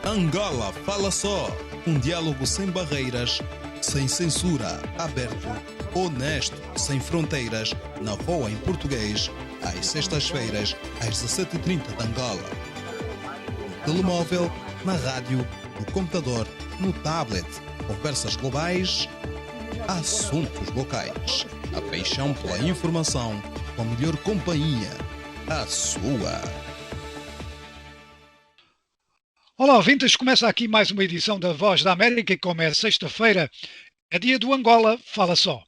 Angola Fala Só, um diálogo sem barreiras, sem censura, aberto, honesto, sem fronteiras, na Voa em português, às sextas-feiras, às 17h30 de Angola. No telemóvel, na rádio, no computador, no tablet, conversas globais, assuntos locais. A paixão pela informação, com a melhor companhia, a sua. Olá, ouvintes, começa aqui mais uma edição da Voz da América e como é sexta-feira, é dia do Angola Fala Só.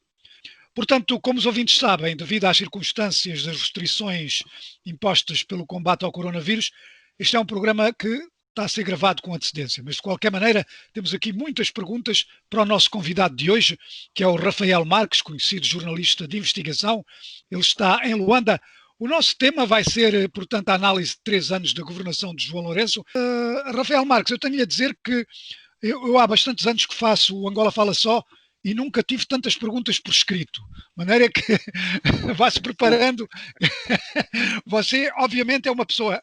Portanto, como os ouvintes sabem, devido às circunstâncias das restrições impostas pelo combate ao coronavírus, este é um programa que está a ser gravado com antecedência, mas de qualquer maneira temos aqui muitas perguntas para o nosso convidado de hoje, que é o Rafael Marques, conhecido jornalista de investigação. Ele está em Luanda. O nosso tema vai ser, portanto, a análise de 3 anos da governação de João Lourenço. Rafael Marques, eu tenho-lhe a dizer que eu há bastantes anos que faço o Angola Fala Só e nunca tive tantas perguntas por escrito. De maneira que vá-se preparando. Você, obviamente, é uma pessoa,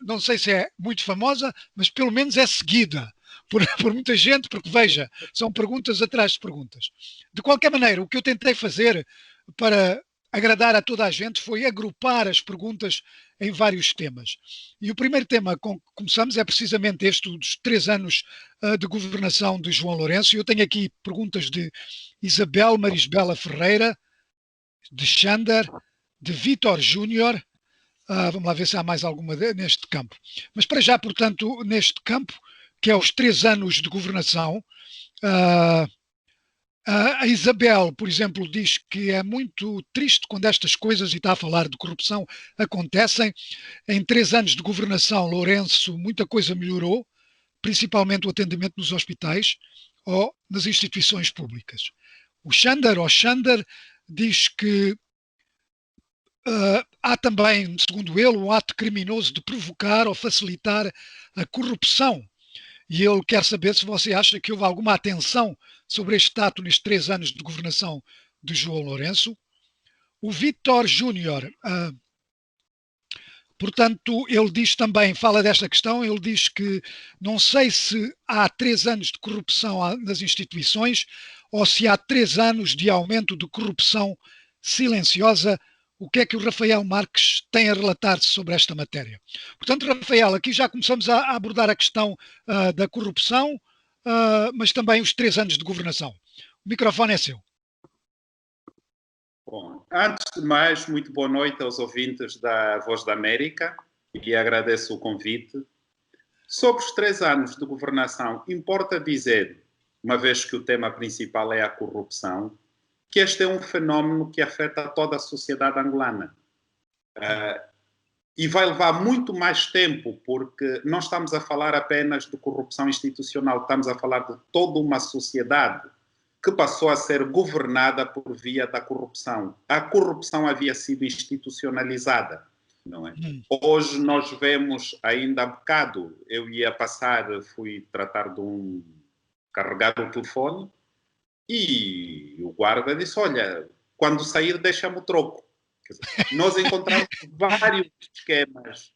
não sei se é muito famosa, mas pelo menos é seguida por muita gente, porque, veja, são perguntas atrás de perguntas. De qualquer maneira, o que eu tentei fazer para agradar a toda a gente foi agrupar as perguntas em vários temas. E o primeiro tema com que começamos é precisamente este dos 3 anos de governação de João Lourenço. Eu tenho aqui perguntas de Isabel Marisbela Ferreira, de Xander, de Vítor Júnior. Vamos lá ver se há mais alguma neste campo. Mas para já, portanto, neste campo, que é os 3 anos de governação, a Isabel, por exemplo, diz que é muito triste quando estas coisas, e está a falar de corrupção, acontecem. Em 3 anos de governação, Lourenço, muita coisa melhorou, principalmente o atendimento nos hospitais ou nas instituições públicas. O Xander diz que há também, segundo ele, um ato criminoso de provocar ou facilitar a corrupção. E ele quer saber se você acha que houve alguma atenção sobre este ato nestes 3 anos de governação de João Lourenço. O Vítor Júnior, portanto, ele diz também, fala desta questão, ele diz que não sei se há 3 anos de corrupção nas instituições ou se há 3 anos de aumento de corrupção silenciosa. O que é que o Rafael Marques tem a relatar sobre esta matéria? Portanto, Rafael, aqui já começamos a abordar a questão da corrupção, mas também os 3 anos de governação. O microfone é seu. Bom, antes de mais, muito boa noite aos ouvintes da Voz da América e agradeço o convite. Sobre os 3 anos de governação, importa dizer, uma vez que o tema principal é a corrupção, que este é um fenómeno que afeta toda a sociedade angolana. E vai levar muito mais tempo, porque não estamos a falar apenas de corrupção institucional, estamos a falar de toda uma sociedade que passou a ser governada por via da corrupção. A corrupção havia sido institucionalizada, não é? Hoje nós vemos, ainda há bocado, eu ia passar, fui tratar de carregar o telefone, e o guarda disse, olha, quando sair deixa-me o troco. Quer dizer, nós encontramos vários esquemas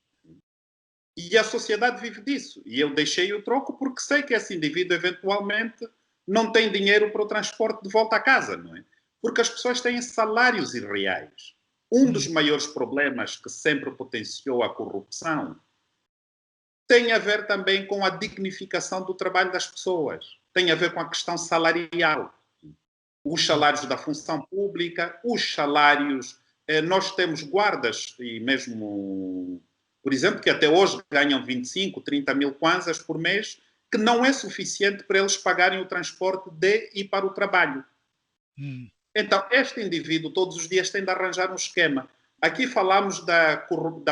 e a sociedade vive disso. E eu deixei o troco porque sei que esse indivíduo eventualmente não tem dinheiro para o transporte de volta a casa, não é? Porque as pessoas têm salários irreais. Um dos maiores problemas que sempre potenciou a corrupção tem a ver também com a dignificação do trabalho das pessoas. Tem a ver com a questão salarial. Os salários da função pública, os salários... Nós temos guardas, e mesmo, por exemplo, que até hoje ganham 25, 30 mil kwanzas por mês, que não é suficiente para eles pagarem o transporte de e para o trabalho. Então, este indivíduo todos os dias tem de arranjar um esquema. Aqui falamos da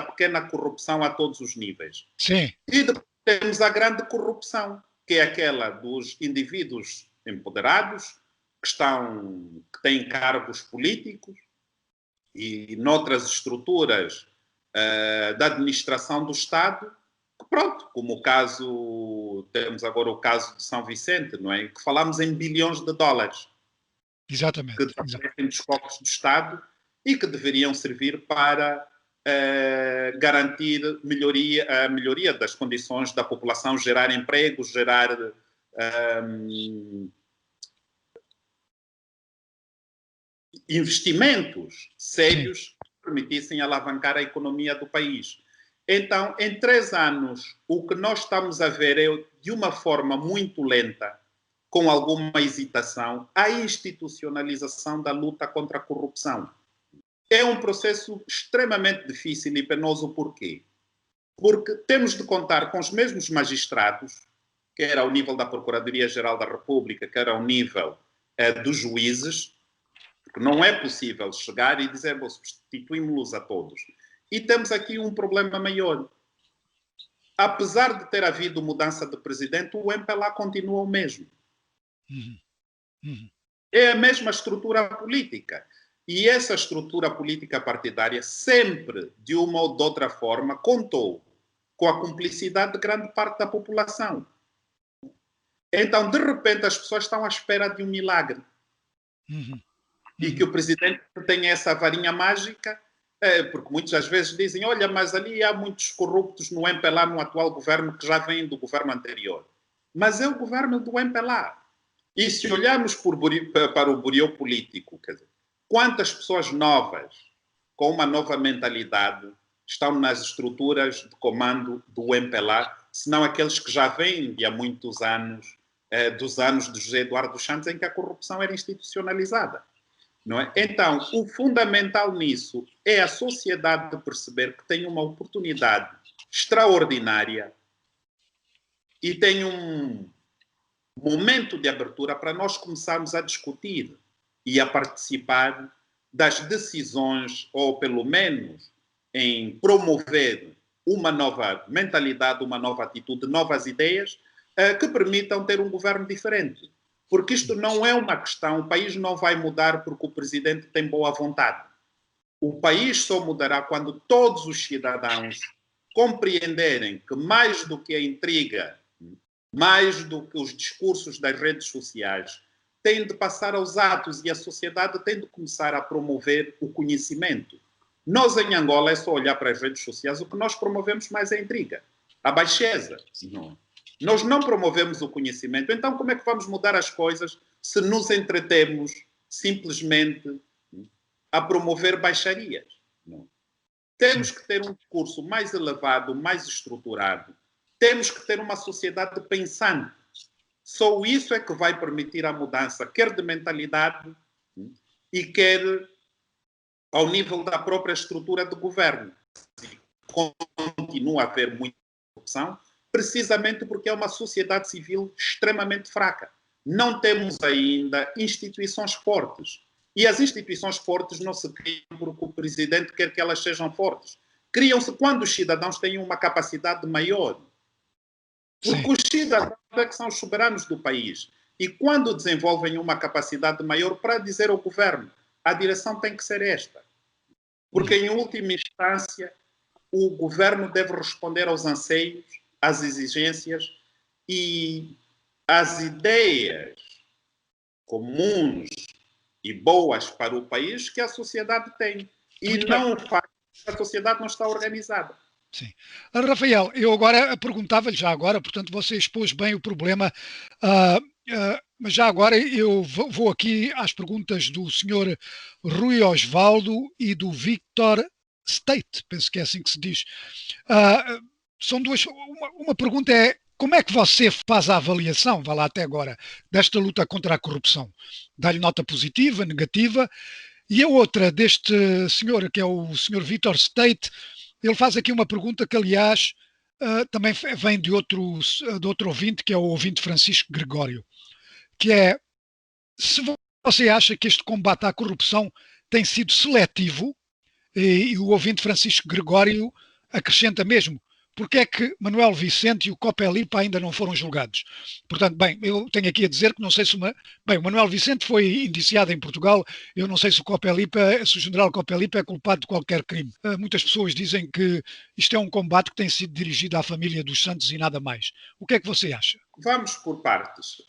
pequena corrupção a todos os níveis. Sim. E depois temos a grande corrupção, que é aquela dos indivíduos empoderados, que têm cargos políticos e noutras estruturas da administração do Estado, que pronto, como o caso, temos agora o caso de São Vicente, não é? Que falamos em bilhões de dólares. Exatamente. Que desaparecem dos cofres do Estado e que deveriam servir para garantir a melhoria das condições da população, gerar empregos, gerar investimentos sérios que permitissem alavancar a economia do país. Então, em 3 anos, o que nós estamos a ver é, de uma forma muito lenta, com alguma hesitação, a institucionalização da luta contra a corrupção. É um processo extremamente difícil e penoso. Porquê? Porque temos de contar com os mesmos magistrados, quer ao nível da Procuradoria-Geral da República, quer ao nível dos juízes, porque não é possível chegar e dizer, bom, substituímos-los a todos. E temos aqui um problema maior. Apesar de ter havido mudança de presidente, o MPLA continua o mesmo. É a mesma estrutura política. E essa estrutura política partidária sempre, de uma ou de outra forma, contou com a cumplicidade de grande parte da população. Então, de repente, as pessoas estão à espera de um milagre. E que o presidente tenha essa varinha mágica, porque muitas às vezes dizem, olha, mas ali há muitos corruptos no MPLA, no atual governo, que já vêm do governo anterior. Mas é o governo do MPLA. E se olharmos para o bureau político, quer dizer, quantas pessoas novas, com uma nova mentalidade, estão nas estruturas de comando do MPLA, senão aqueles que já vêm de há muitos anos, dos anos de José Eduardo dos Santos, em que a corrupção era institucionalizada. Não é? Então, o fundamental nisso é a sociedade perceber que tem uma oportunidade extraordinária e tem um momento de abertura para nós começarmos a discutir e a participar das decisões, ou pelo menos em promover uma nova mentalidade, uma nova atitude, novas ideias que permitam ter um governo diferente. Porque isto não é uma questão, o país não vai mudar porque o presidente tem boa vontade. O país só mudará quando todos os cidadãos compreenderem que mais do que a intriga, mais do que os discursos das redes sociais, tem de passar aos atos e a sociedade tem de começar a promover o conhecimento. Nós, em Angola, é só olhar para as redes sociais, o que nós promovemos mais é a intriga, a baixeza. Nós não promovemos o conhecimento. Então, como é que vamos mudar as coisas se nos entretemos simplesmente a promover baixarias? Não. Temos que ter um discurso mais elevado, mais estruturado. Temos que ter uma sociedade pensante. Só isso é que vai permitir a mudança, quer de mentalidade e quer ao nível da própria estrutura de governo. Continua a haver muita corrupção, precisamente porque é uma sociedade civil extremamente fraca. Não temos ainda instituições fortes. E as instituições fortes não se criam porque o presidente quer que elas sejam fortes. Criam-se quando os cidadãos têm uma capacidade maior. Porque os cidadãos é que são os soberanos do país. E quando desenvolvem uma capacidade maior para dizer ao governo, a direção tem que ser esta. Porque, em última instância, o governo deve responder aos anseios, às exigências e às ideias comuns e boas para o país que a sociedade tem. E não faz, a sociedade não está organizada. Sim. Rafael, eu agora perguntava-lhe, já agora, portanto você expôs bem o problema, mas já agora eu vou aqui às perguntas do Sr. Rui Osvaldo e do Victor State, penso que é assim que se diz. São duas. Uma pergunta é: como é que você faz a avaliação, vá lá até agora, desta luta contra a corrupção? Dá-lhe nota positiva, negativa? E a outra deste senhor, que é o Sr. Victor State, ele faz aqui uma pergunta que, aliás, também vem de outro ouvinte, que é o ouvinte Francisco Gregório, que é: se você acha que este combate à corrupção tem sido seletivo, e o ouvinte Francisco Gregório acrescenta mesmo, porque é que Manuel Vicente e o Copelipa ainda não foram julgados? Portanto, bem, eu tenho aqui a dizer que não sei se o Manuel Vicente foi indiciado em Portugal, eu não sei se o general Copelipa é culpado de qualquer crime. Muitas pessoas dizem que isto é um combate que tem sido dirigido à família dos Santos e nada mais. O que é que você acha? Vamos por partes.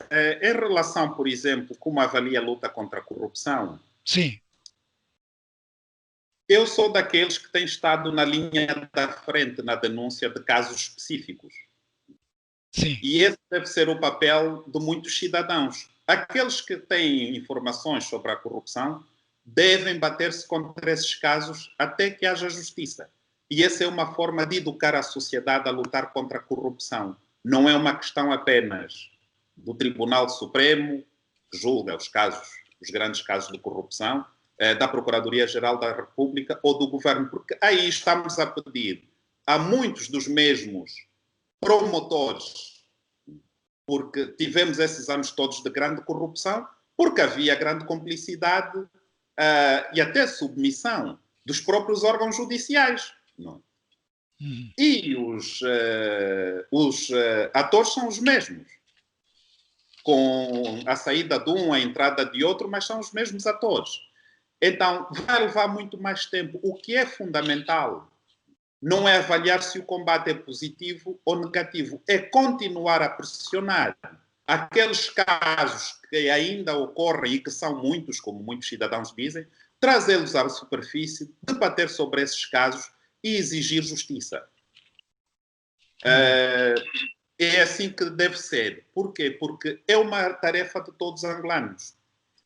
Em relação, por exemplo, como avalia a luta contra a corrupção? Sim. Eu sou daqueles que têm estado na linha da frente na denúncia de casos específicos. Sim. E esse deve ser o papel de muitos cidadãos. Aqueles que têm informações sobre a corrupção devem bater-se contra esses casos até que haja justiça. E essa é uma forma de educar a sociedade a lutar contra a corrupção. Não é uma questão apenas do Tribunal Supremo, que julga os grandes casos de corrupção, da Procuradoria-Geral da República ou do Governo, porque aí estamos a pedir a muitos dos mesmos promotores, porque tivemos esses anos todos de grande corrupção, porque havia grande complicidade e até submissão dos próprios órgãos judiciais. Não? E os atores são os mesmos. Com a saída de um, a entrada de outro, mas são os mesmos atores. Então, vai levar muito mais tempo. O que é fundamental não é avaliar se o combate é positivo ou negativo, é continuar a pressionar aqueles casos que ainda ocorrem e que são muitos, como muitos cidadãos dizem, trazê-los à superfície, debater sobre esses casos e exigir justiça. É assim que deve ser. Por quê? Porque é uma tarefa de todos os angolanos.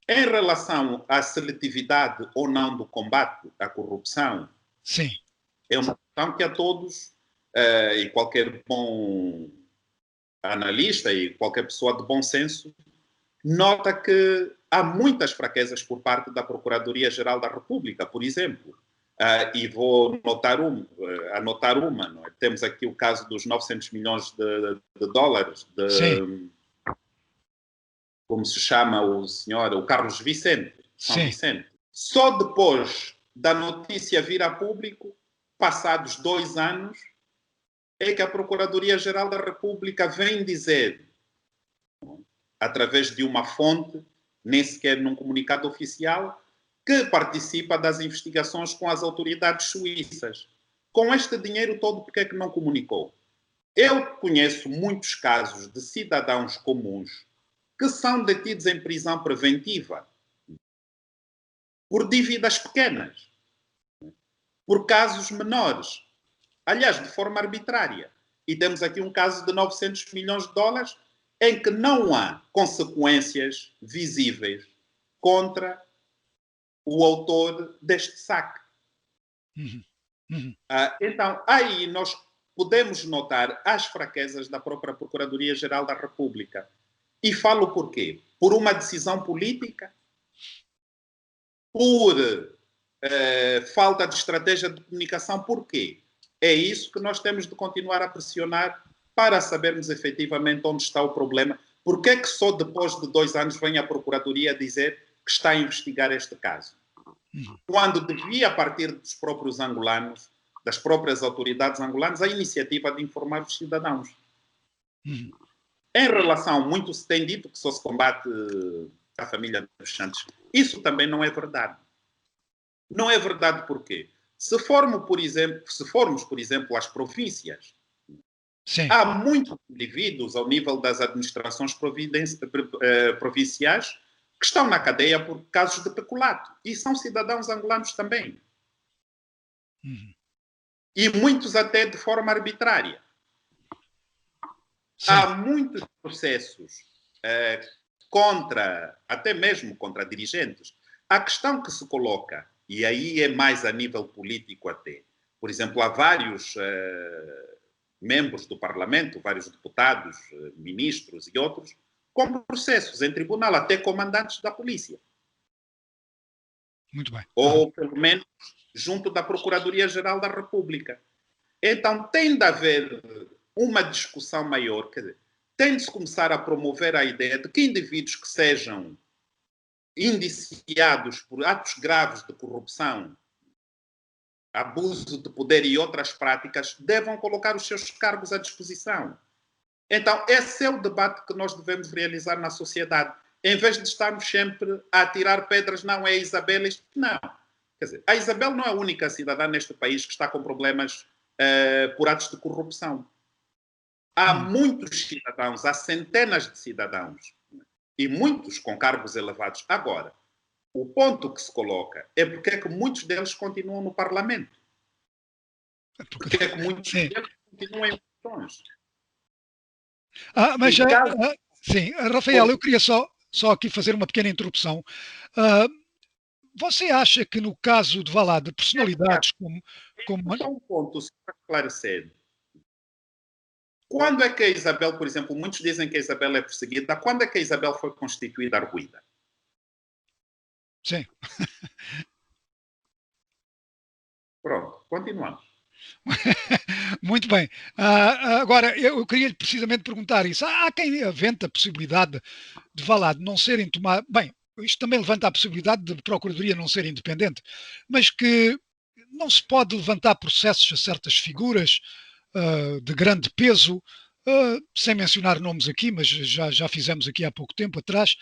Em relação à seletividade ou não do combate à corrupção, sim, é uma questão que a todos, e qualquer bom analista e qualquer pessoa de bom senso, nota que há muitas fraquezas por parte da Procuradoria-Geral da República, por exemplo. E vou anotar uma. Não é? Temos aqui o caso dos 900 milhões de dólares sim, como se chama o senhor, o Carlos Vicente, São sim. Vicente. Só depois da notícia vir a público, passados 2 anos, é que a Procuradoria-Geral da República vem dizer, através de uma fonte, nem sequer num comunicado oficial, que participa das investigações com as autoridades suíças. Com este dinheiro todo, por que é que não comunicou? Eu conheço muitos casos de cidadãos comuns que são detidos em prisão preventiva por dívidas pequenas, por casos menores, aliás, de forma arbitrária. E temos aqui um caso de 900 milhões de dólares em que não há consequências visíveis contra o autor deste saque. Então, aí nós podemos notar as fraquezas da própria Procuradoria-Geral da República. E falo por quê? Por uma decisão política? Por falta de estratégia de comunicação? Por quê? É isso que nós temos de continuar a pressionar para sabermos efetivamente onde está o problema. Por que é que só depois de 2 anos vem a Procuradoria dizer que está a investigar este caso? Quando devia partir dos próprios angolanos, das próprias autoridades angolanas, a iniciativa de informar os cidadãos. Em relação, muito se tem dito que só se combate a família dos Santos. Isso também não é verdade. Não é verdade por quê? Se formos, por exemplo, às províncias, Sim. há muitos indivíduos ao nível das administrações provinciais que estão na cadeia por casos de peculato. E são cidadãos angolanos também. E muitos até de forma arbitrária. Sim. Há muitos processos até mesmo contra dirigentes. A questão que se coloca, e aí é mais a nível político até, por exemplo, há vários membros do Parlamento, vários deputados, ministros e outros, com processos em tribunal, até comandantes da polícia. Muito bem. Ou, pelo menos, junto da Procuradoria-Geral da República. Então, tem de haver uma discussão maior, quer dizer, tem de se começar a promover a ideia de que indivíduos que sejam indiciados por atos graves de corrupção, abuso de poder e outras práticas, devam colocar os seus cargos à disposição. Então, esse é o debate que nós devemos realizar na sociedade. Em vez de estarmos sempre a atirar pedras, não é a Isabel, não. Quer dizer, a Isabel não é a única cidadã neste país que está com problemas por atos de corrupção. Há muitos cidadãos, há centenas de cidadãos, e muitos com cargos elevados. Agora, O ponto que se coloca é porque é que muitos deles continuam no Parlamento. Porque é que muitos Sim. deles continuam em funções. Mas, Caso, sim, Rafael, eu queria só aqui fazer uma pequena interrupção. Ah, Você acha que no caso de, vá lá, de personalidades como só um ponto só para esclarecer. Quando é que a Isabel, por exemplo, muitos dizem que a Isabel é perseguida, quando é que a Isabel foi constituída arguida? sim. Pronto, continuamos. Muito bem. Agora, eu queria precisamente perguntar isso. Há quem aventa a possibilidade de, vá lá, de não serem tomados. Bem, isto também levanta a possibilidade de Procuradoria não ser independente, mas que não se pode levantar processos a certas figuras de grande peso, sem mencionar nomes aqui, mas já fizemos aqui há pouco tempo atrás,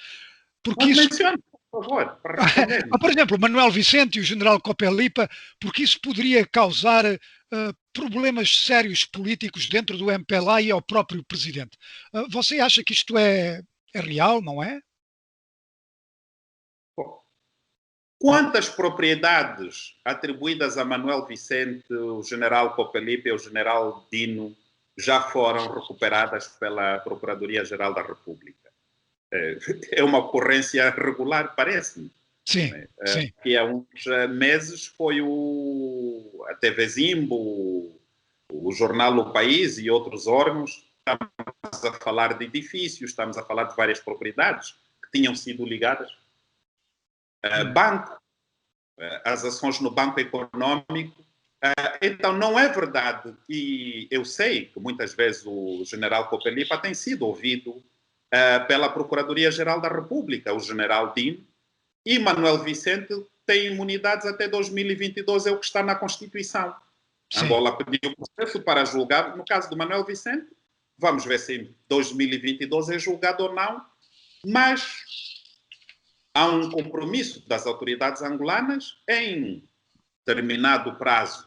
porque Mas isso mencione, por favor, para responder. por exemplo, Manuel Vicente e o general Copelipa, porque isso poderia causar problemas sérios políticos dentro do MPLA e ao próprio presidente. Você acha que isto é real, não é? Quantas propriedades atribuídas a Manuel Vicente, o general Copelipa e o general Dino já foram recuperadas pela Procuradoria-Geral da República? É uma ocorrência regular, parece-me. Sim, sim. Que há uns meses foi a TV Zimbo, o jornal O País e outros órgãos. Estamos a falar de edifícios, estamos a falar de várias propriedades que tinham sido ligadas. Banco, as ações no Banco Econômico. Então, não é verdade, e eu sei que muitas vezes o general Copelipa tem sido ouvido pela Procuradoria-Geral da República, o general Dino, e Manuel Vicente tem imunidades até 2022, é o que está na Constituição. Sim. Angola pediu processo para julgar. No caso do Manuel Vicente, vamos ver se em 2022 é julgado ou não, mas há um compromisso das autoridades angolanas em determinado prazo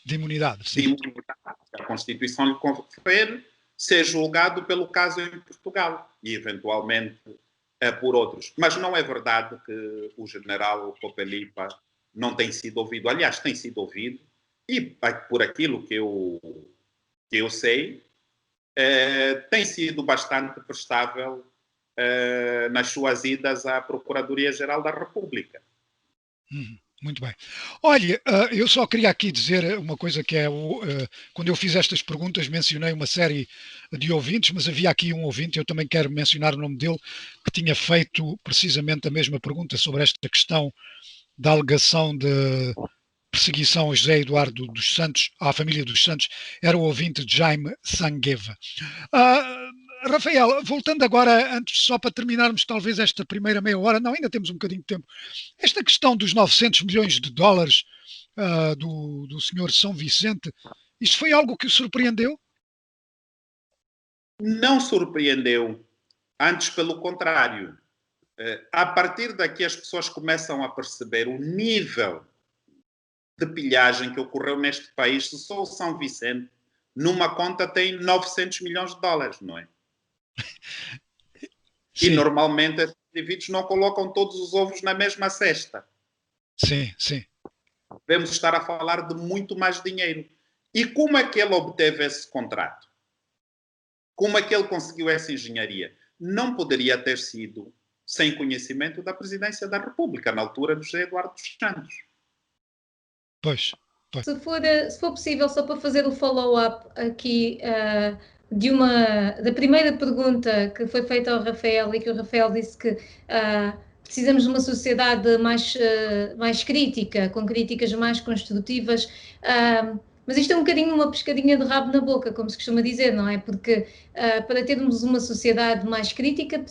de imunidade, sim. de imunidade que a Constituição lhe confere, ser julgado pelo caso em Portugal e, eventualmente, por outros. Mas não é verdade que o general Copelipa não tem sido ouvido. Aliás, tem sido ouvido e, por aquilo que eu sei, tem sido bastante prestável nas suas idas à Procuradoria-Geral da República. Muito bem. Olha, eu só queria aqui dizer uma coisa que é, quando eu fiz estas perguntas mencionei uma série de ouvintes, mas havia aqui um ouvinte, eu também quero mencionar o nome dele, que tinha feito precisamente a mesma pergunta sobre esta questão da alegação de perseguição a José Eduardo dos Santos, à família dos Santos, era o ouvinte Jaime Sangueva. Rafael, voltando agora, antes só para terminarmos talvez esta primeira meia hora, não, ainda temos um bocadinho de tempo, esta questão dos 900 milhões de dólares do senhor São Vicente, isto foi algo que o surpreendeu? Não surpreendeu, antes pelo contrário. A partir daqui as pessoas começam a perceber o nível de pilhagem que ocorreu neste país. Se só o São Vicente, numa conta, tem 900 milhões de dólares, não é? Sim. E normalmente esses indivíduos não colocam todos os ovos na mesma cesta. Sim, sim. Devemos estar a falar de muito mais dinheiro. E como é que ele obteve esse contrato? Como é que ele conseguiu essa engenharia? Não poderia ter sido sem conhecimento da Presidência da República, na altura do José Eduardo dos Santos. Pois. Se for possível, só para fazer o follow-up aqui da primeira pergunta que foi feita ao Rafael e que o Rafael disse que precisamos de uma sociedade mais crítica, com críticas mais construtivas, mas isto é um bocadinho uma pescadinha de rabo na boca, como se costuma dizer, não é? Porque para termos uma sociedade mais crítica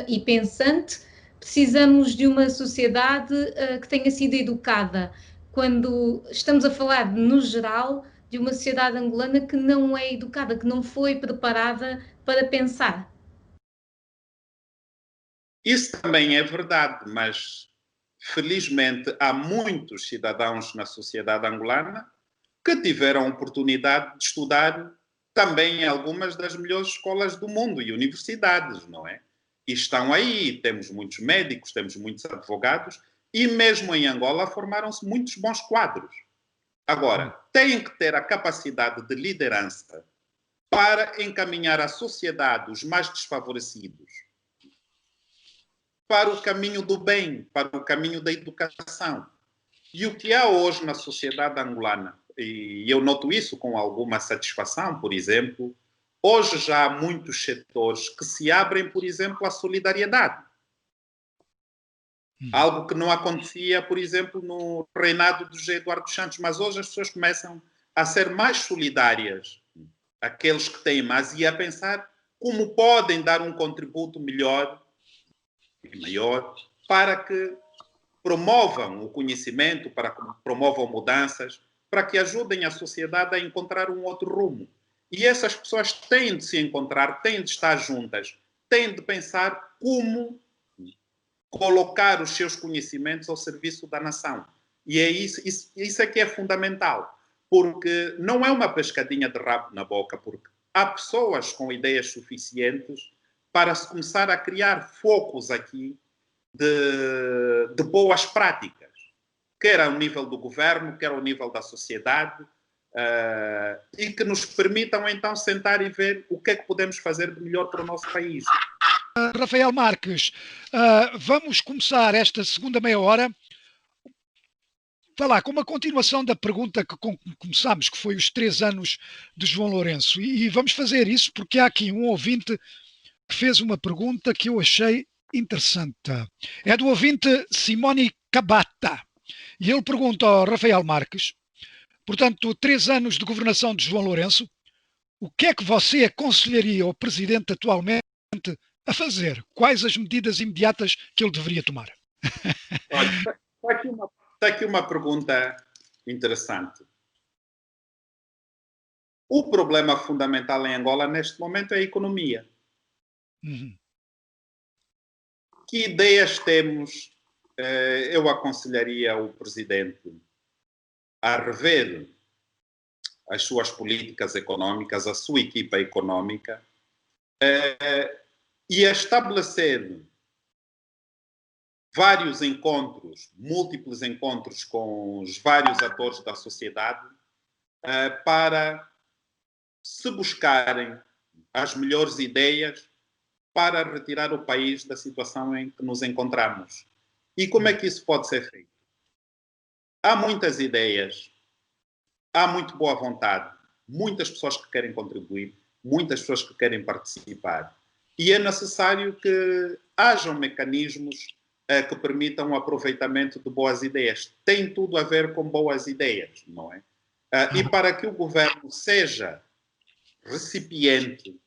e pensante, precisamos de uma sociedade que tenha sido educada. Quando estamos a falar, no geral, de uma sociedade angolana que não é educada, que não foi preparada para pensar. Isso também é verdade, mas felizmente há muitos cidadãos na sociedade angolana que tiveram a oportunidade de estudar também em algumas das melhores escolas do mundo e universidades, não é? E estão aí, temos muitos médicos, temos muitos advogados, e mesmo em Angola formaram-se muitos bons quadros. Agora, têm que ter a capacidade de liderança para encaminhar a sociedade, os mais desfavorecidos, para o caminho do bem, para o caminho da educação. E o que há hoje na sociedade angolana, e eu noto isso com alguma satisfação, por exemplo, hoje já há muitos setores que se abrem, por exemplo, à solidariedade. Algo que não acontecia, por exemplo, no reinado do José Eduardo dos Santos, mas hoje as pessoas começam a ser mais solidárias, aqueles que têm mais, e a pensar como podem dar um contributo melhor e maior para que promovam o conhecimento, para que promovam mudanças, para que ajudem a sociedade a encontrar um outro rumo. E essas pessoas têm de se encontrar, têm de estar juntas, têm de pensar como colocar os seus conhecimentos ao serviço da nação. E é isso é que é fundamental, porque não é uma pescadinha de rabo na boca, porque há pessoas com ideias suficientes para se começar a criar focos aqui de boas práticas, quer ao nível do governo, quer ao nível da sociedade, e que nos permitam então sentar e ver o que é que podemos fazer de melhor para o nosso país. Rafael Marques, vamos começar esta segunda meia hora com uma continuação da pergunta que começámos, que foi os 3 anos de João Lourenço. E vamos fazer isso porque há aqui um ouvinte que fez uma pergunta que eu achei interessante. É do ouvinte Simone Cabata. E ele pergunta ao Rafael Marques, portanto, 3 anos de governação de João Lourenço, o que é que você aconselharia ao presidente atualmente a fazer? Quais as medidas imediatas que ele deveria tomar? Olha, está aqui uma pergunta interessante. O problema fundamental em Angola neste momento é a economia. Que ideias temos? Eu aconselharia o presidente a rever as suas políticas económicas, a sua equipa económica, e a estabelecer vários encontros, múltiplos encontros com os vários atores da sociedade, para se buscarem as melhores ideias para retirar o país da situação em que nos encontramos. E como é que isso pode ser feito? Há muitas ideias, há muito boa vontade, muitas pessoas que querem contribuir, muitas pessoas que querem participar. E é necessário que hajam mecanismos que permitam o aproveitamento de boas ideias. Tem tudo a ver com boas ideias, não é? E para que o governo seja recipiente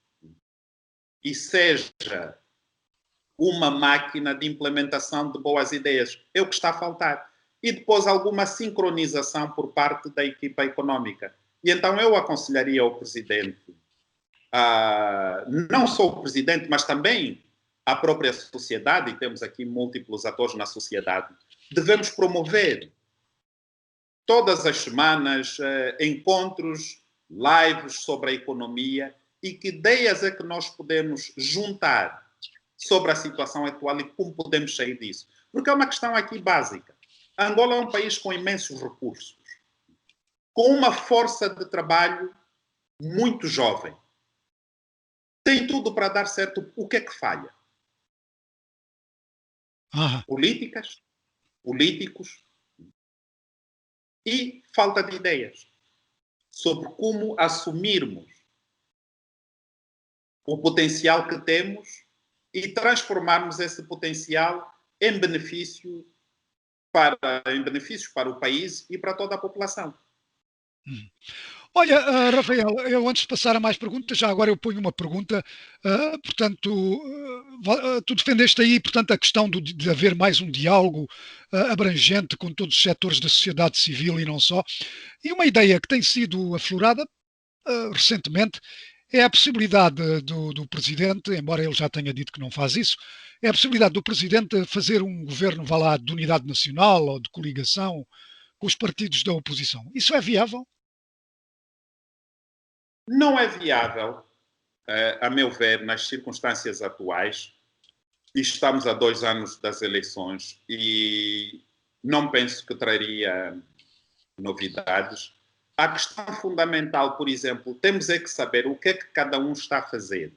e seja uma máquina de implementação de boas ideias, é o que está a faltar. E depois alguma sincronização por parte da equipa económica. E então eu aconselharia ao presidente, não só o presidente, mas também a própria sociedade, e temos aqui múltiplos atores na sociedade, devemos promover todas as semanas encontros, lives sobre a economia e que ideias é que nós podemos juntar sobre a situação atual e como podemos sair disso. Porque é uma questão aqui básica. Angola é um país com imensos recursos, com uma força de trabalho muito jovem. Tem tudo para dar certo. O que é que falha? Políticas, políticos e falta de ideias sobre como assumirmos o potencial que temos e transformarmos esse potencial em benefícios para o país e para toda a população. Olha, Rafael, eu antes de passar a mais perguntas, já agora eu ponho uma pergunta. Portanto, tu defendeste aí, portanto, a questão de haver mais um diálogo abrangente com todos os setores da sociedade civil e não só. E uma ideia que tem sido aflorada recentemente é a possibilidade do Presidente, embora ele já tenha dito que não faz isso, é a possibilidade do Presidente fazer um governo, vá lá, de unidade nacional ou de coligação com os partidos da oposição. Isso é viável? Não é viável, a meu ver, nas circunstâncias atuais, E estamos a 2 anos das eleições e não penso que traria novidades. A questão fundamental, por exemplo, temos é que saber o que é que cada um está a fazer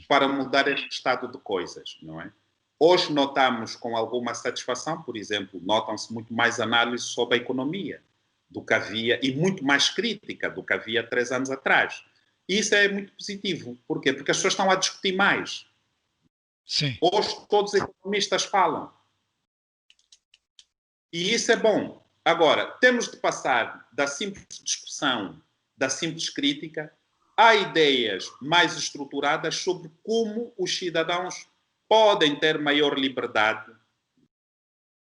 para mudar este estado de coisas, não é? Hoje notamos com alguma satisfação, por exemplo, notam-se muito mais análises sobre a economia do que havia, e muito mais crítica do que havia 3 anos atrás. E isso é muito positivo. Porquê? Porque as pessoas estão a discutir mais. Sim. Hoje todos os economistas falam. E isso é bom. Agora, temos de passar da simples discussão, da simples crítica, a ideias mais estruturadas sobre como os cidadãos podem ter maior liberdade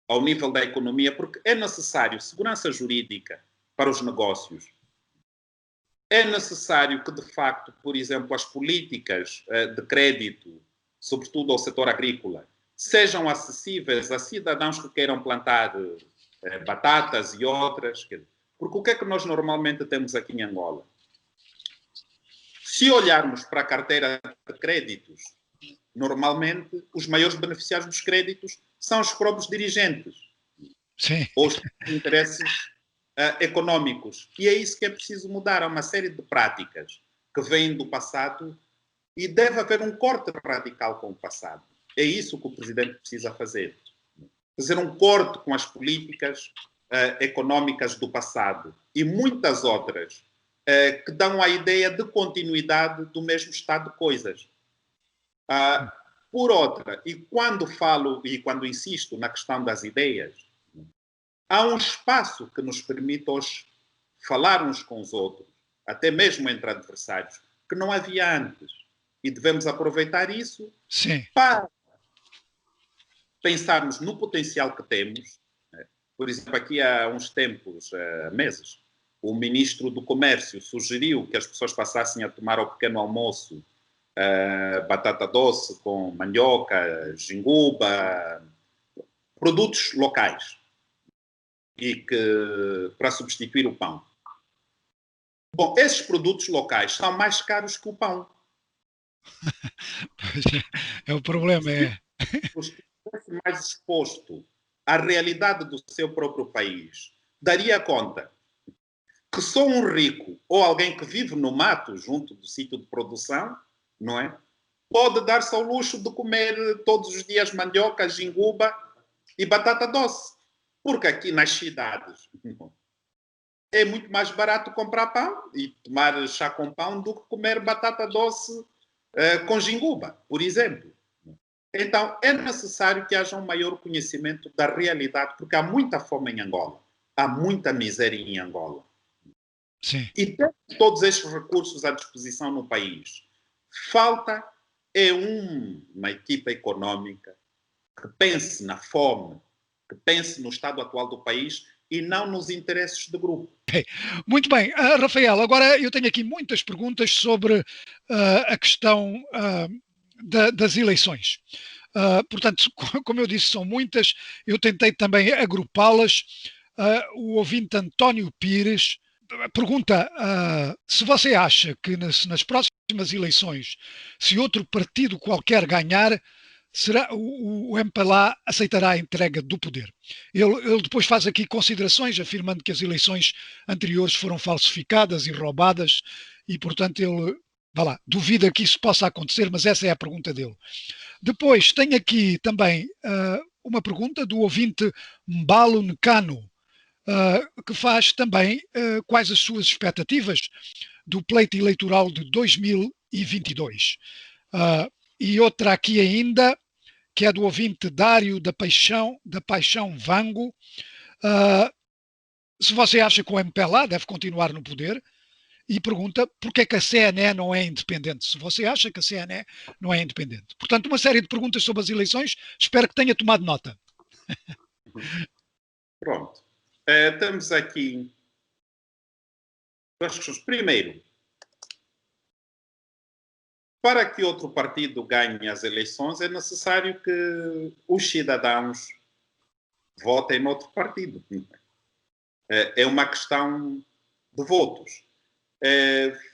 ao nível da economia, porque é necessário segurança jurídica para os negócios. É necessário que, de facto, por exemplo, as políticas de crédito, sobretudo ao setor agrícola, sejam acessíveis a cidadãos que queiram plantar batatas e outras. Porque o que é que nós normalmente temos aqui em Angola? Se olharmos para a carteira de créditos, normalmente os maiores beneficiários dos créditos são os próprios dirigentes. Sim. Ou os interesses económicos. E é isso que é preciso mudar. Há uma série de práticas que vêm do passado e deve haver um corte radical com o passado. É isso que o Presidente precisa fazer. Fazer um corte com as políticas económicas do passado e muitas outras que dão a ideia de continuidade do mesmo estado de coisas. Por outra, e quando falo e quando insisto na questão das ideias, há um espaço que nos permite hoje falar uns com os outros, até mesmo entre adversários, que não havia antes. E devemos aproveitar isso para pensarmos no potencial que temos. Por exemplo, aqui há uns tempos, meses, o Ministro do Comércio sugeriu que as pessoas passassem a tomar ao pequeno almoço batata doce com mandioca, jinguba, produtos locais, e que para substituir o pão. Bom, esses produtos locais são mais caros que o pão. É o problema, é. Se estivesse mais exposto à realidade do seu próprio país, daria conta que só um rico ou alguém que vive no mato, junto do sítio de produção, não é? Pode dar-se ao luxo de comer todos os dias mandioca, jinguba e batata doce. Porque aqui nas cidades é muito mais barato comprar pão e tomar chá com pão do que comer batata doce com jinguba, por exemplo. Então, é necessário que haja um maior conhecimento da realidade, porque há muita fome em Angola, há muita miséria em Angola. Sim. E ter todos estes recursos à disposição no país. Falta uma equipa económica que pense na fome, que pense no estado atual do país e não nos interesses de grupo. Muito bem. Rafael, agora eu tenho aqui muitas perguntas sobre a questão das eleições. Portanto, como eu disse, são muitas. Eu tentei também agrupá-las. O ouvinte António Pires pergunta se você acha que nas próximas eleições, se outro partido qualquer ganhar, será o MPLA aceitará a entrega do poder. Ele depois faz aqui considerações, afirmando que as eleições anteriores foram falsificadas e roubadas e, portanto, ele duvida que isso possa acontecer, mas essa é a pergunta dele. Depois tem aqui também uma pergunta do ouvinte Mbalo Nkano, que faz também quais as suas expectativas do pleito eleitoral de 2022. E outra aqui ainda, que é do ouvinte Dário da Paixão Vango. Se você acha que o MPLA deve continuar no poder, e pergunta porque é que a CNE não é independente, se você acha que a CNE não é independente. Portanto, uma série de perguntas sobre as eleições, espero que tenha tomado nota. Pronto. Temos aqui duas questões. Primeiro, para que outro partido ganhe as eleições, é necessário que os cidadãos votem noutro partido. É uma questão de votos.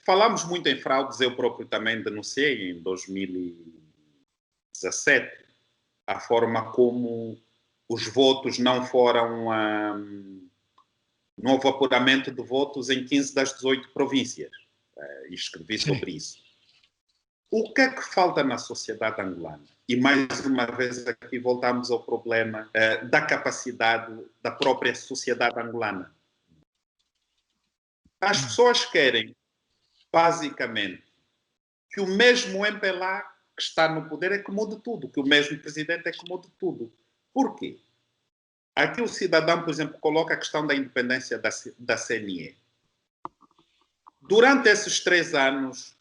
Falamos muito em fraudes, eu próprio também denunciei em 2000 2017, a forma como os votos não foram... não houve apuramento de votos em 15 das 18 províncias. E escrevi sobre isso. O que é que falta na sociedade angolana? E mais uma vez aqui voltamos ao problema da capacidade da própria sociedade angolana. As pessoas querem, basicamente, que o mesmo MPLA que está no poder é que mude tudo, que o mesmo presidente é que mude tudo. Por quê? Aqui o cidadão, por exemplo, coloca a questão da independência da CNE. Durante esses 3 anos,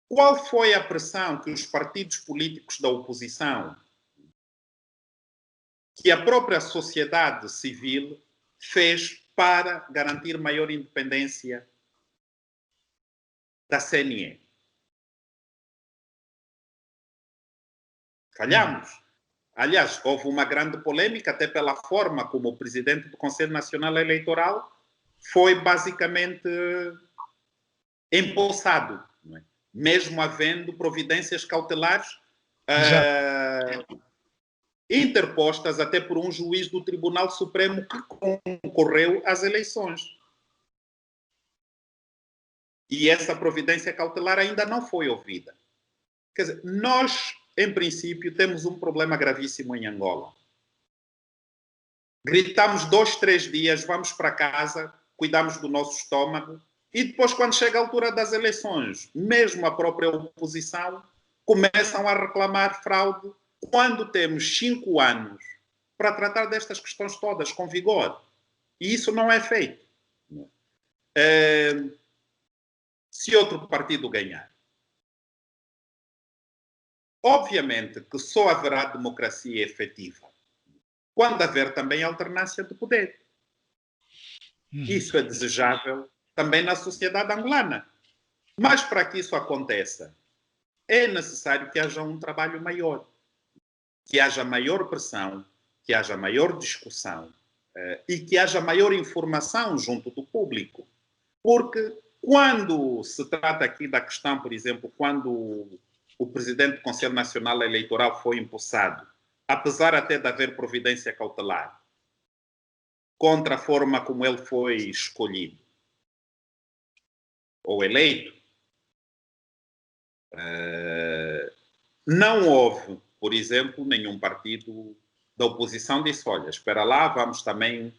qual foi a pressão que os partidos políticos da oposição, que a própria sociedade civil fez para garantir maior independência da CNE? Falhamos. Aliás, houve uma grande polêmica, até pela forma como o presidente do Conselho Nacional Eleitoral foi basicamente empossado, não é? Mesmo havendo providências cautelares interpostas até por um juiz do Tribunal Supremo que concorreu às eleições. E essa providência cautelar ainda não foi ouvida. Quer dizer, nós, em princípio, temos um problema gravíssimo em Angola. Gritamos 2, 3 dias, vamos para casa, cuidamos do nosso estômago, e depois, quando chega a altura das eleições, mesmo a própria oposição começam a reclamar fraude, quando temos 5 anos para tratar destas questões todas com vigor. E isso não é feito. Se outro partido ganhar, obviamente que só haverá democracia efetiva quando haver também alternância de poder. Isso é desejável também na sociedade angolana. Mas para que isso aconteça, é necessário que haja um trabalho maior, que haja maior pressão, que haja maior discussão e que haja maior informação junto do público. Porque quando se trata aqui da questão, por exemplo, quando o presidente do Conselho Nacional Eleitoral foi empossado, apesar até de haver providência cautelar, contra a forma como ele foi escolhido ou eleito, não houve, por exemplo, nenhum partido da oposição disse, olha, espera lá, vamos também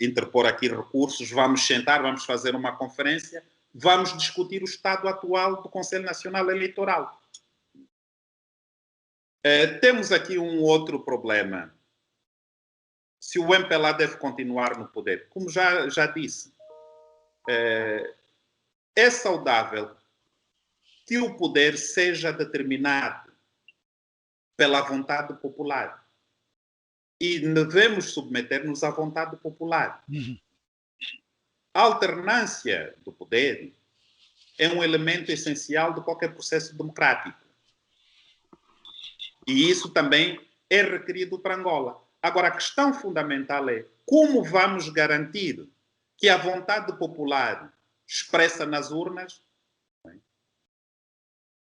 interpor aqui recursos, vamos sentar, vamos fazer uma conferência, vamos discutir o estado atual do Conselho Nacional Eleitoral. Temos aqui um outro problema. Se o MPLA deve continuar no poder, como já disse, é saudável que o poder seja determinado pela vontade popular. E devemos submeter-nos à vontade popular. A alternância do poder é um elemento essencial de qualquer processo democrático. E isso também é requerido para Angola. Agora, a questão fundamental é como vamos garantir que a vontade popular expressa nas urnas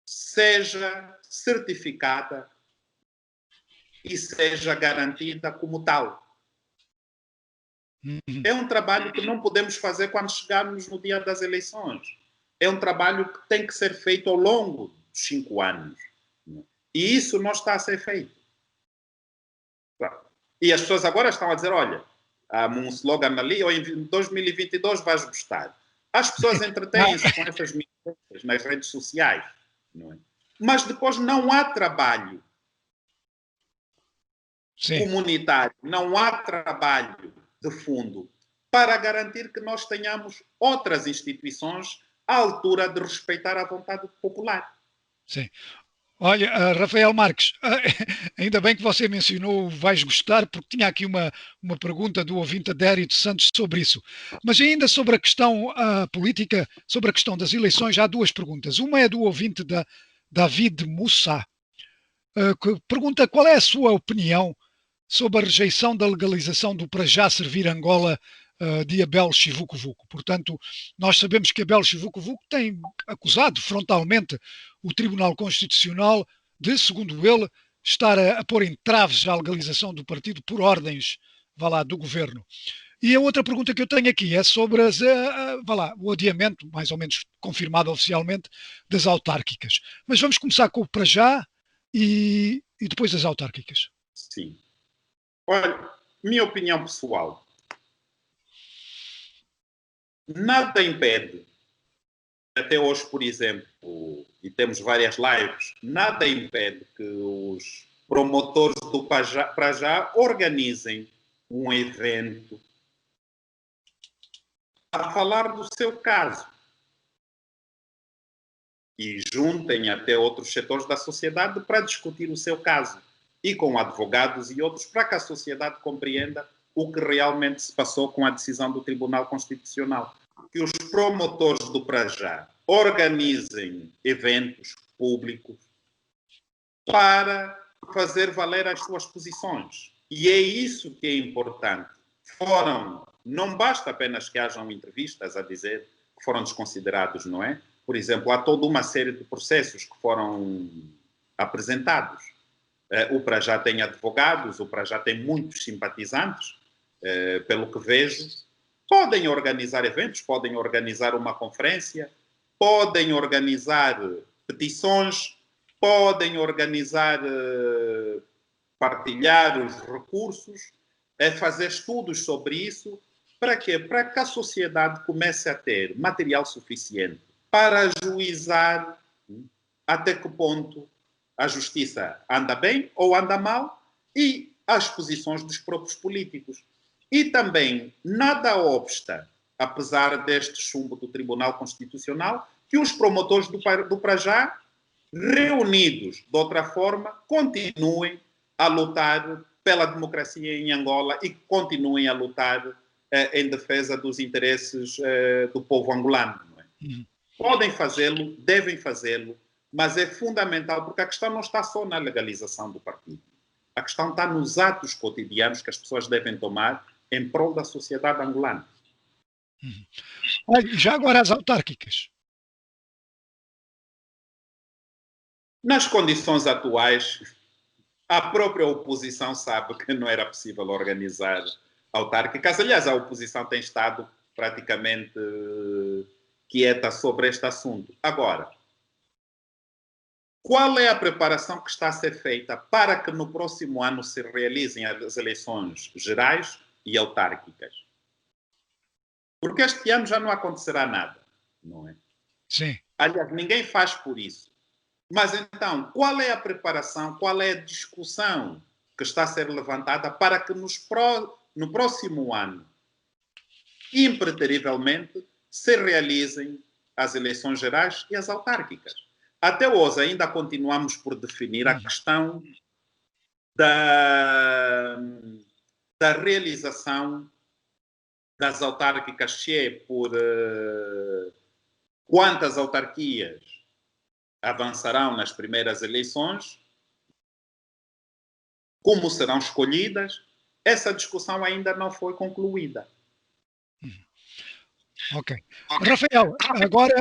seja certificada e seja garantida como tal. É um trabalho que não podemos fazer quando chegarmos no dia das eleições. É um trabalho que tem que ser feito ao longo dos 5 anos. E isso não está a ser feito. E as pessoas agora estão a dizer, olha, há um slogan ali, ou em 2022 vais gostar. As pessoas entretêm-se com essas mensagens nas redes sociais. Não é? Mas depois não há trabalho comunitário, não há trabalho de fundo para garantir que nós tenhamos outras instituições à altura de respeitar a vontade popular. Sim. Olha, Rafael Marques, ainda bem que você mencionou vais gostar, porque tinha aqui uma pergunta do ouvinte Adério de Santos sobre isso. Mas ainda sobre a questão política, sobre a questão das eleições, há 2 perguntas. Uma é do ouvinte David Moussa, que pergunta qual é a sua opinião sobre a rejeição da legalização do para já servir Angola de Abel Chivucovuco. Portanto, nós sabemos que Abel Chivucovuco tem acusado frontalmente o Tribunal Constitucional de, segundo ele, estar a pôr entraves à legalização do partido por ordens, vá lá, do governo. E a outra pergunta que eu tenho aqui é sobre vá lá, o adiamento, mais ou menos confirmado oficialmente, das autárquicas. Mas vamos começar com o para já e depois das autárquicas. Sim. Olha, minha opinião pessoal. Nada impede, até hoje, por exemplo, e temos várias lives, nada impede que os promotores do para já organizem um evento a falar do seu caso e juntem até outros setores da sociedade para discutir o seu caso e com advogados e outros para que a sociedade compreenda o que realmente se passou com a decisão do Tribunal Constitucional. Que os promotores do para já organizem eventos públicos para fazer valer as suas posições. E é isso que é importante. Não basta apenas que hajam entrevistas a dizer que foram desconsiderados, não é? Por exemplo, há toda uma série de processos que foram apresentados. O para já tem advogados, o para já tem muitos simpatizantes, pelo que vejo. Podem organizar eventos, podem organizar uma conferência, podem organizar petições, podem organizar, partilhar os recursos, fazer estudos sobre isso. Para quê? Para que a sociedade comece a ter material suficiente para ajuizar até que ponto a justiça anda bem ou anda mal e as posições dos próprios políticos. E também nada obsta, apesar deste chumbo do Tribunal Constitucional, que os promotores do para já, reunidos de outra forma, continuem a lutar pela democracia em Angola e continuem a lutar em defesa dos interesses do povo angolano. Não é? Podem fazê-lo, devem fazê-lo, mas é fundamental, porque a questão não está só na legalização do partido. A questão está nos atos cotidianos que as pessoas devem tomar em prol da sociedade angolana. Olha, já agora as autárquicas. Nas condições atuais, a própria oposição sabe que não era possível organizar autárquicas. Aliás, a oposição tem estado praticamente quieta sobre este assunto. Agora, qual é a preparação que está a ser feita para que no próximo ano se realizem as eleições gerais e autárquicas? Porque este ano já não acontecerá nada, não é? Sim. Aliás, ninguém faz por isso. Mas então, qual é a preparação, qual é a discussão que está a ser levantada para que no próximo ano, impreterivelmente, se realizem as eleições gerais e as autárquicas? Até hoje ainda continuamos por definir a questão da realização das autárquicas, se é por quantas autarquias avançarão nas primeiras eleições, como serão escolhidas. Essa discussão ainda não foi concluída. Ok. Rafael, agora,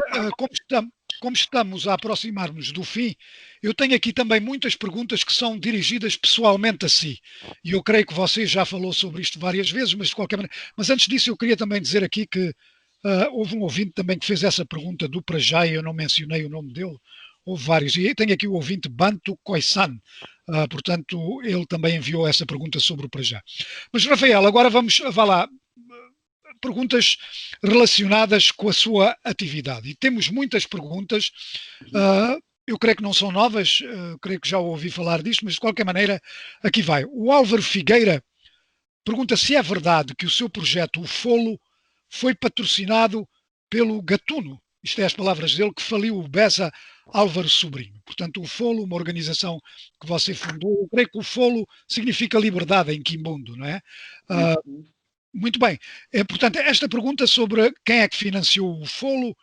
como estamos a aproximar-nos do fim, eu tenho aqui também muitas perguntas que são dirigidas pessoalmente a si. E eu creio que você já falou sobre isto várias vezes, mas de qualquer maneira. Mas antes disso, eu queria também dizer aqui que houve um ouvinte também que fez essa pergunta do para já e eu não mencionei o nome dele. Houve vários. E tenho aqui o ouvinte Banto Koisan. Portanto, ele também enviou essa pergunta sobre o para já. Mas, Rafael, agora vá lá. Perguntas relacionadas com a sua atividade. E temos muitas perguntas. Eu creio que não são novas, creio que já ouvi falar disto, mas de qualquer maneira, aqui vai. O Álvaro Figueira pergunta se é verdade que o seu projeto, o Folo, foi patrocinado pelo Gatuno. Isto é as palavras dele, que faliu o Bessa Álvaro Sobrinho. Portanto, o Folo, uma organização que você fundou, eu creio que o Folo significa liberdade em quimbundo, não é? Muito bem. Portanto, esta pergunta sobre quem é que financiou o Folo.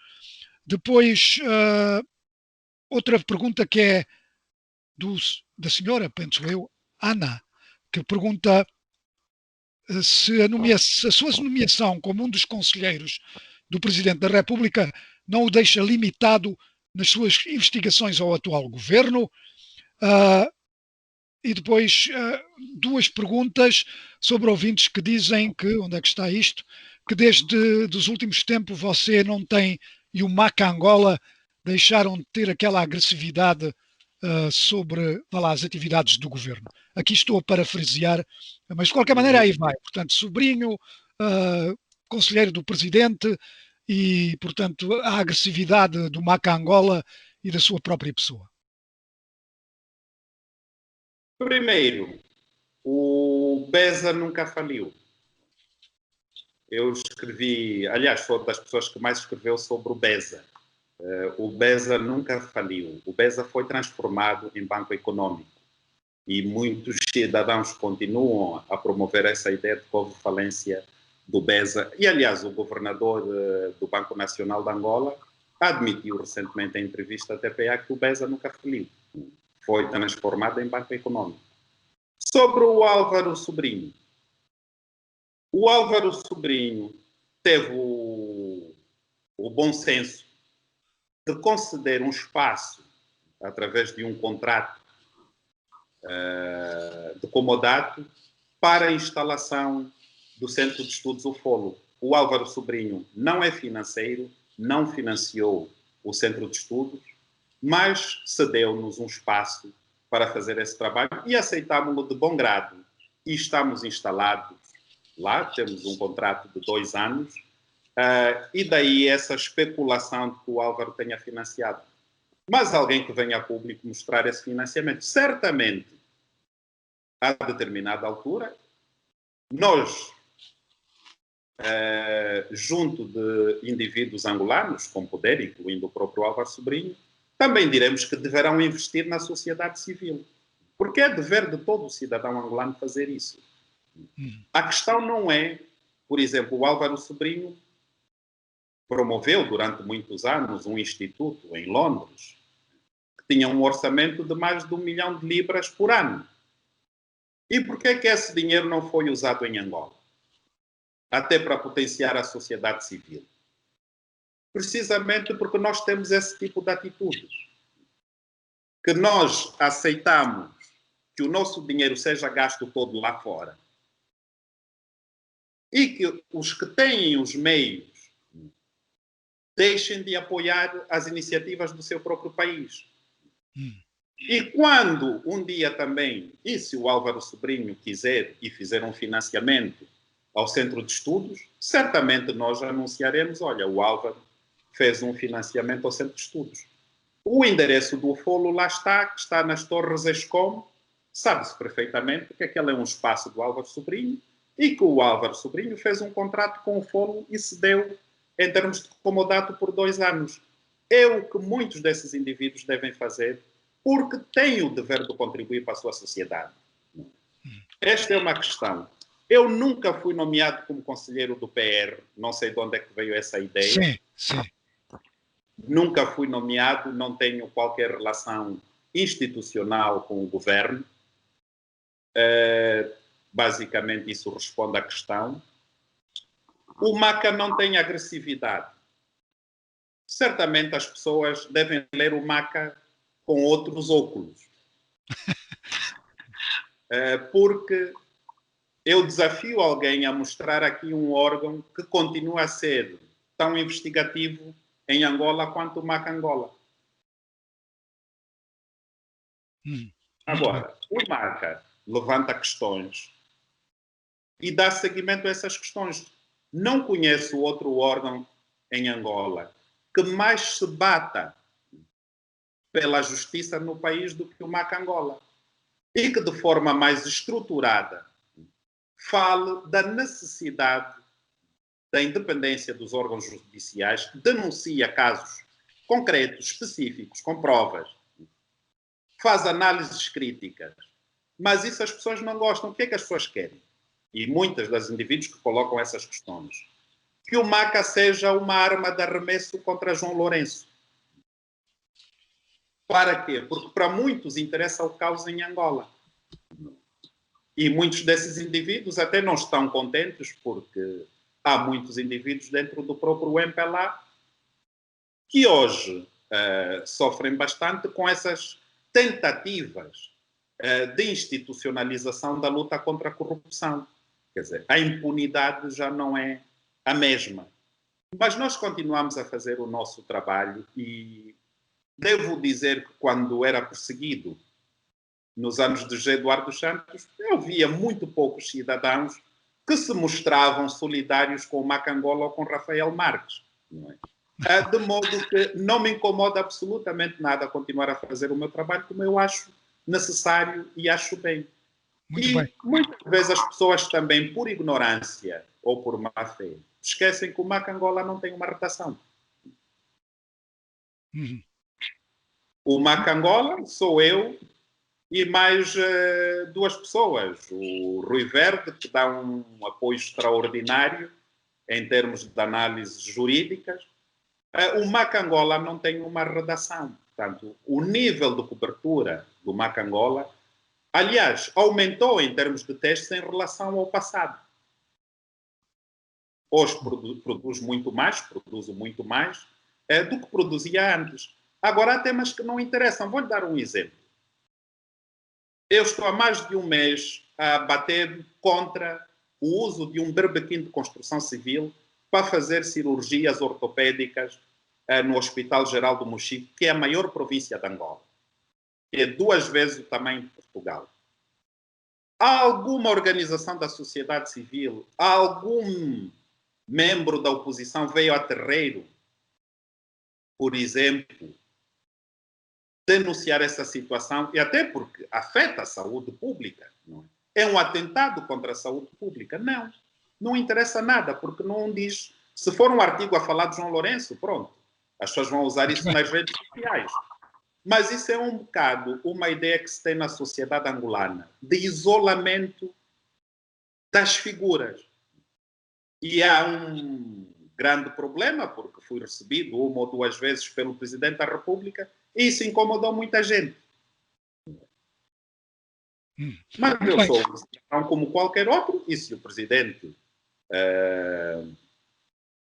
Depois, outra pergunta que é da senhora, penso eu, Ana, que pergunta se a sua nomeação como um dos conselheiros do Presidente da República não o deixa limitado nas suas investigações ao atual governo. E depois duas perguntas sobre ouvintes que dizem que, onde é que está isto, que desde os últimos tempos você não tem, e o MACA Angola deixaram de ter aquela agressividade sobre, vá lá, as atividades do governo. Aqui estou a parafrasear, mas de qualquer maneira aí vai. Portanto, sobrinho, conselheiro do presidente e, portanto, a agressividade do MACA Angola e da sua própria pessoa. Primeiro, o BESA nunca faliu. Eu escrevi, aliás, sou das pessoas que mais escreveu sobre o BESA. O BESA nunca faliu. O BESA foi transformado em banco econômico. E muitos cidadãos continuam a promover essa ideia de que houve falência do BESA. E, aliás, o governador do Banco Nacional de Angola admitiu recentemente em entrevista à TPA que o BESA nunca faliu. Foi transformado em banco econômico. Sobre o Álvaro Sobrinho. O Álvaro Sobrinho teve o bom senso de conceder um espaço, através de um contrato de comodato, para a instalação do Centro de Estudos UFOLO. O Álvaro Sobrinho não é financeiro, não financiou o Centro de Estudos, mas cedeu-nos um espaço para fazer esse trabalho e aceitámo-lo de bom grado. E estamos instalados lá, temos um contrato de 2 anos, e daí essa especulação de que o Álvaro tenha financiado. Mas alguém que venha a público mostrar esse financiamento, certamente, a determinada altura, nós, junto de indivíduos angolanos com poder, incluindo o próprio Álvaro Sobrinho, também diremos que deverão investir na sociedade civil. Porque é dever de todo cidadão angolano fazer isso. A questão não é, por exemplo, o Álvaro Sobrinho promoveu durante muitos anos um instituto em Londres que tinha um orçamento de mais de 1 milhão de libras por ano. E por que é que esse dinheiro não foi usado em Angola? Até para potenciar a sociedade civil. Precisamente porque nós temos esse tipo de atitudes. Que nós aceitamos que o nosso dinheiro seja gasto todo lá fora. E que os que têm os meios deixem de apoiar as iniciativas do seu próprio país. E quando um dia também, e se o Álvaro Sobrinho quiser e fizer um financiamento ao Centro de Estudos, certamente nós anunciaremos, olha, o Álvaro fez um financiamento ao Centro de Estudos. O endereço do UFOLO lá está, que está nas Torres Escom, sabe-se perfeitamente que aquele é um espaço do Álvaro Sobrinho e que o Álvaro Sobrinho fez um contrato com o UFOLO e cedeu em termos de comodato por 2 anos. É o que muitos desses indivíduos devem fazer porque têm o dever de contribuir para a sua sociedade. Esta é uma questão. Eu nunca fui nomeado como conselheiro do PR, não sei de onde é que veio essa ideia. Sim, sim. Nunca fui nomeado, não tenho qualquer relação institucional com o governo. Basicamente, isso responde à questão. O MACA não tem agressividade. Certamente as pessoas devem ler o MACA com outros óculos. Porque eu desafio alguém a mostrar aqui um órgão que continua a ser tão investigativo em Angola quanto o MACA Angola. Agora, o MACA levanta questões e dá seguimento a essas questões. Não conheço outro órgão em Angola que mais se bata pela justiça no país do que o MACA Angola. E que de forma mais estruturada fale da necessidade da independência dos órgãos judiciais, denuncia casos concretos, específicos, com provas, faz análises críticas. Mas isso as pessoas não gostam. O que é que as pessoas querem? E muitas das indivíduos que colocam essas questões. Que o MACA seja uma arma de arremesso contra João Lourenço. Para quê? Porque para muitos interessa o caos em Angola. E muitos desses indivíduos até não estão contentes porque há muitos indivíduos dentro do próprio MPLA que hoje sofrem bastante com essas tentativas de institucionalização da luta contra a corrupção. Quer dizer, a impunidade já não é a mesma. Mas nós continuamos a fazer o nosso trabalho e devo dizer que quando era perseguido nos anos de José Eduardo Santos, eu via muito poucos cidadãos que se mostravam solidários com o Macangola ou com Rafael Marques. Não é? De modo que não me incomoda absolutamente nada continuar a fazer o meu trabalho como eu acho necessário e acho bem. Muito bem. Muitas vezes as pessoas também, por ignorância ou por má fé, esquecem que o Macangola não tem uma redação. Uhum. O Macangola sou eu e mais duas pessoas. O Rui Verde, que dá um apoio extraordinário em termos de análises jurídicas. O Macangola não tem uma redação. Portanto, o nível de cobertura do Macangola, aliás, aumentou em termos de testes em relação ao passado. Hoje produzo muito mais do que produzia antes. Agora há temas que não interessam. Vou-lhe dar um exemplo. Eu estou há mais de um mês a bater contra o uso de um berbequim de construção civil para fazer cirurgias ortopédicas no Hospital Geral do Mochico, que é a maior província de Angola, que é 2 vezes o tamanho de Portugal. Há alguma organização da sociedade civil, algum membro da oposição veio a terreiro, por exemplo, denunciar essa situação, e até porque afeta a saúde pública. Não é? É um atentado contra a saúde pública. Não interessa nada, porque não diz... Se for um artigo a falar de João Lourenço, pronto. As pessoas vão usar isso nas redes sociais. Mas isso é um bocado uma ideia que se tem na sociedade angolana, de isolamento das figuras. E há um grande problema, porque fui recebido 1 ou 2 vezes pelo Presidente da República, e isso incomodou muita gente. Mas eu sou um cidadão como qualquer outro, e se o Presidente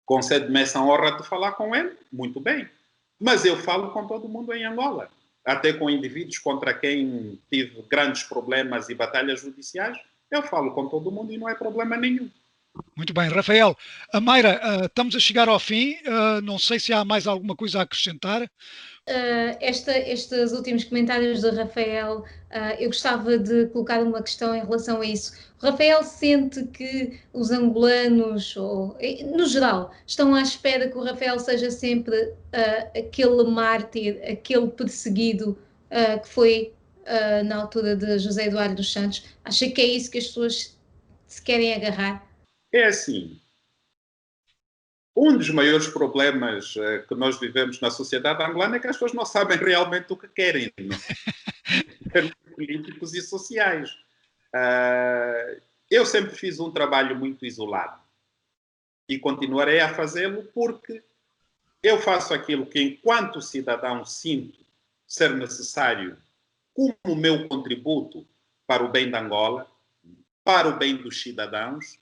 concede-me essa honra de falar com ele, muito bem. Mas eu falo com todo mundo em Angola, até com indivíduos contra quem tive grandes problemas e batalhas judiciais, eu falo com todo mundo e não é problema nenhum. Muito bem, Rafael. Mayra, estamos a chegar ao fim. Não sei se há mais alguma coisa a acrescentar. Estes últimos comentários do Rafael, eu gostava de colocar uma questão em relação a isso. O Rafael sente que os angolanos, ou, no geral, estão à espera que o Rafael seja sempre aquele mártir, aquele perseguido que foi na altura de José Eduardo dos Santos. Acha que é isso que as pessoas se querem agarrar? É assim. Um dos maiores problemas que nós vivemos na sociedade angolana é que as pessoas não sabem realmente o que querem, não? Em termos políticos e sociais. Eu sempre fiz um trabalho muito isolado e continuarei a fazê-lo porque eu faço aquilo que, enquanto cidadão, sinto ser necessário como meu contributo para o bem da Angola, para o bem dos cidadãos,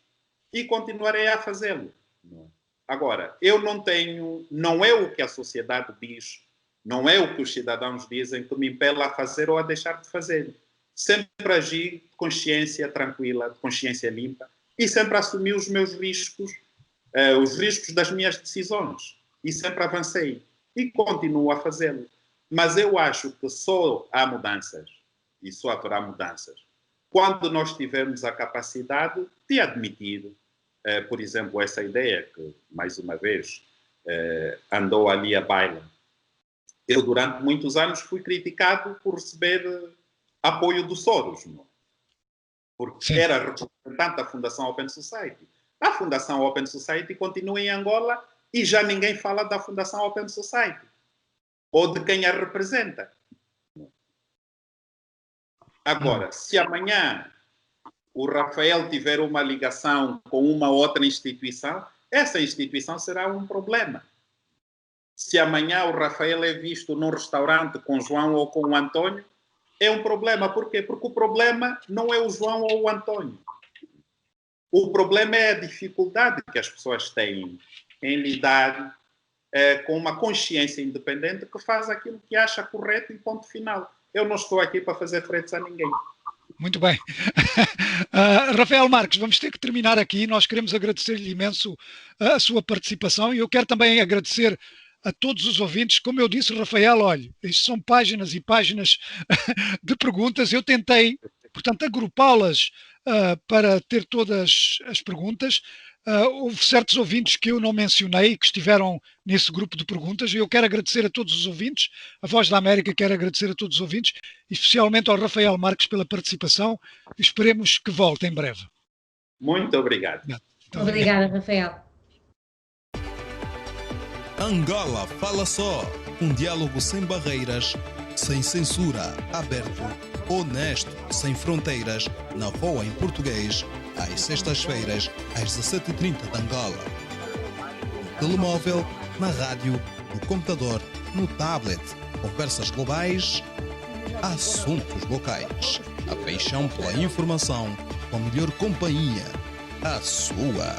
e continuarei a fazê-lo. Agora, eu não é o que a sociedade diz, não é o que os cidadãos dizem que me impela a fazer ou a deixar de fazer. Sempre agi de consciência tranquila, de consciência limpa, e sempre assumi os meus riscos, os riscos das minhas decisões. E sempre avancei. E continuo a fazê-lo. Mas eu acho que só há mudanças, e só haverá mudanças, quando nós tivermos a capacidade de admitir, por exemplo, essa ideia que, mais uma vez, andou ali à baila. Eu, durante muitos anos, fui criticado por receber apoio do Soros, não? Porque era representante da Fundação Open Society. A Fundação Open Society continua em Angola e já ninguém fala da Fundação Open Society ou de quem a representa. Agora, se amanhã o Rafael tiver uma ligação com uma outra instituição, essa instituição será um problema. Se amanhã o Rafael é visto num restaurante com o João ou com o Antônio, é um problema. Por quê? Porque o problema não é o João ou o Antônio. O problema é a dificuldade que as pessoas têm em lidar com uma consciência independente que faz aquilo que acha correto e ponto final. eu não estou aqui para fazer frentes a ninguém. Muito bem. Rafael Marques, vamos ter que terminar aqui. Nós queremos agradecer-lhe imenso a sua participação e eu quero também agradecer a todos os ouvintes. Como eu disse, Rafael, olha, isto são páginas e páginas de perguntas. Eu tentei, portanto, agrupá-las para ter todas as perguntas. Houve certos ouvintes que eu não mencionei, que estiveram nesse grupo de perguntas. Eu quero agradecer a todos os ouvintes. A Voz da América quer agradecer a todos os ouvintes, especialmente ao Rafael Marques pela participação. Esperemos que volte em breve. Muito obrigado. Obrigada, Rafael. Angola Fala Só. Um diálogo sem barreiras, sem censura, aberto, honesto, sem fronteiras, na Voa em português, às sextas-feiras, às 17h30 de Angola. No telemóvel, na rádio, no computador, no tablet. Conversas globais, assuntos locais. A paixão pela informação, com a melhor companhia, a sua.